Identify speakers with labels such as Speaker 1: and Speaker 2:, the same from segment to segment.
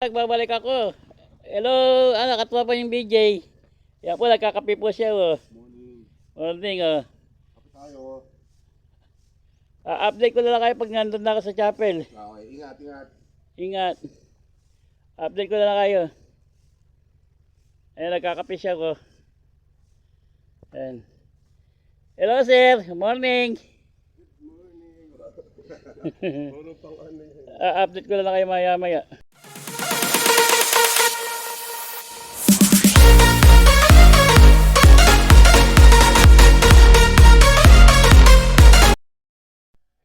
Speaker 1: Nagbabalik ako. Hello, katuwa pa yung BJ. Yan po, nagkakape po siya. Oh.
Speaker 2: Morning.
Speaker 1: Morning. Oh.
Speaker 2: Kape tayo.
Speaker 1: Update ko na lang kayo pag nandun na ako sa chapel.
Speaker 2: Okay, ingat, ingat.
Speaker 1: Ingat. Update ko na lang kayo. Ayan, nagkakape siya ko. Ayan. Hello sir, good morning.
Speaker 2: Good morning. Puro pang ano yun.
Speaker 1: Update ko na lang kayo maya maya.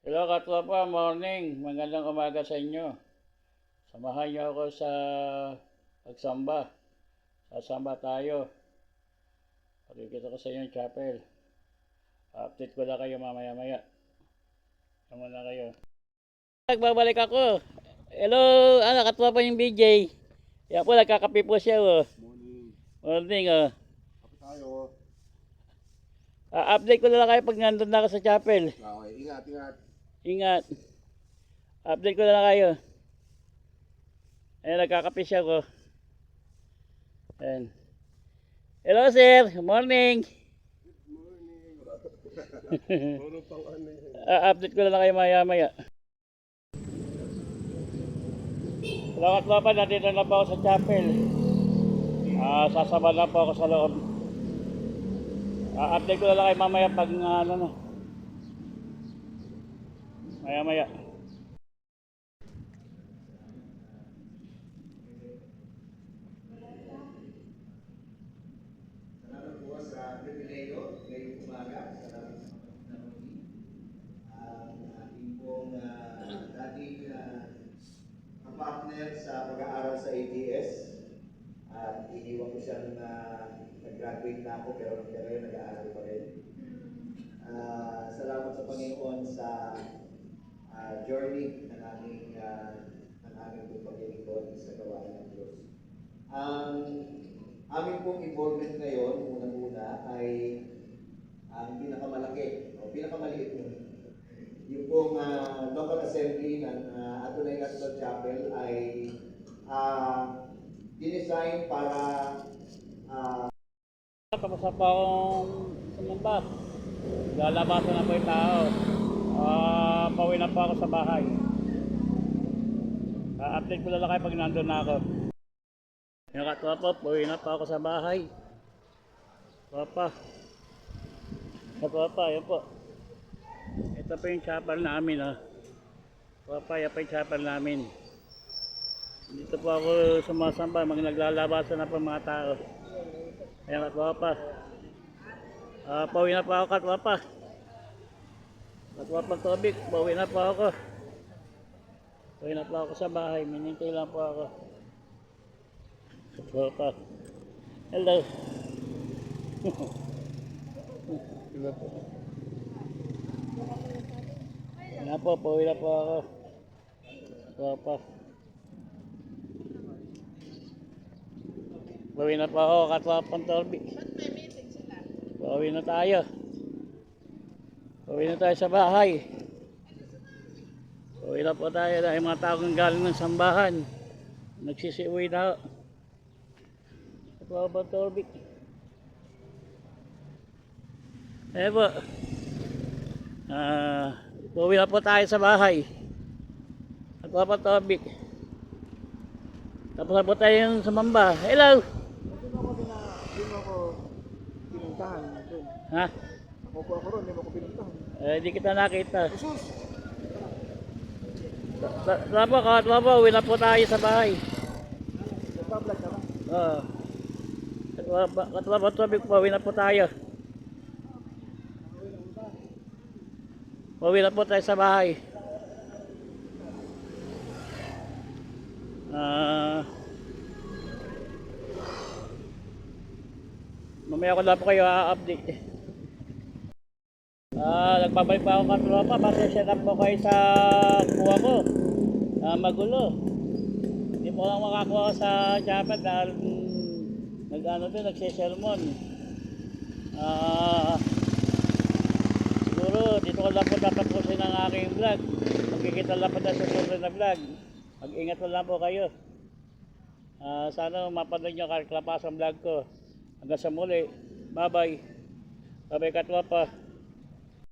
Speaker 1: Hello katlopa, morning. Magandang umaga sa inyo. Samahan niyo ako sa pagsamba. Sasamba tayo. Pakikita ko sa inyo yung chapel. Update ko na kayo mamaya-maya. Sama na kayo. Nagbabalik ako. Hello, katuwa pa yung BJ. Yan po, nagkakape po siya. Oh.
Speaker 2: Morning.
Speaker 1: Morning. Oh.
Speaker 2: Kape tayo.
Speaker 1: Update ko na lang kayo pag nandun na ako sa chapel.
Speaker 2: Okay, ingat, ingat.
Speaker 1: Ingat. Update ko na lang kayo. Ayan, nagkakape siya ko. Ayan. Hello sir, good morning.
Speaker 2: Good morning. Puro pang ano yun.
Speaker 1: Update ko na lang kayo maya maya. Salamat po pa, nandito na po ako sa chapel. Sasama na po ako sa loob. Update ko na lang kayo mamaya pag ano na. Maya maya.
Speaker 3: Salamat po sa pribileyo ngayong umaga. Salamat sa pagkakamali. Ang ating pong dating partner sa pag-aaral sa ATS. At iniwan ko siyang nag-graduate na ako pero ngayon nag-aaral pa rin. Salamat sa Panginoon sa journey ng aming pong paglilingkod sa gawain ng Diyos. Ang aming pong involvement ngayon, unang-una, ay ang pinakamaliit nun. Yung pong local assembly ng Adonai National Chapel ay dinesign para
Speaker 1: Tapos na po akong sumamba. Lalabasan na po yung tao. Pauwi na po ako sa bahay. Update ko na lang kayo pag nandun na ako. Yung katuwa po, pauwi na po ako sa bahay. Katuwa pa, yun po. Ito po yung chapel namin. Katuwa pa, yan po yung chapel namin. Dito po ako sumasamba, naglalabasan na po mga tao. Ayan, katuwa pa. Pauwi na po ako, katuwa pa. Katuwa pa tubig, pauwi na po ako. Pauwi na po ako sa bahay, minintay lang po ako. Katuwa pa. Hello. Hello po. Ayan na po, pauwi na po ako. Katuwa pa. Pauwi na po ako, katuwa pang tubig. Pauwi na tayo. Pauwi na tayo sa bahay. Pauwi na po tayo dahil mga taong galing ng sambahan. Nagsisiuwi na. Katuwa pang tubig. Eh po. Pauwi na po tayo sa bahay. Katuwa pang tubig. Tapos na po tayo yung sumamba. Hello!
Speaker 2: Hindi mo ako pinuntahan.
Speaker 1: Ha?
Speaker 2: Ako ron, hindi mo ako pinuntahan.
Speaker 1: Hindi kita nakita.
Speaker 2: Jesus!
Speaker 1: Katuwa po, uwi na po tayo sa bahay.
Speaker 2: Nagpa-vlog ka ba?
Speaker 1: Oo. Katuwa po tubig po, uwi na po tayo. Uwi na po tayo sa bahay. Mamaya ko lang po kayo update. Nagbabalik pa ako katulopa. Pasensya na po kayo sa kuha ko. Magulo. Hindi po lang makakuha sa chapel dahil nagsisermon. Siguro dito ko lang po tatapusin ang aking vlog. Magkikita lang po tayo sa susunod na vlog. Mag-ingat lang po kayo. Sana mapanood nyo Karklapas ang vlog ko. Hanggang sa muli. Bye bye. Bye bye katropa.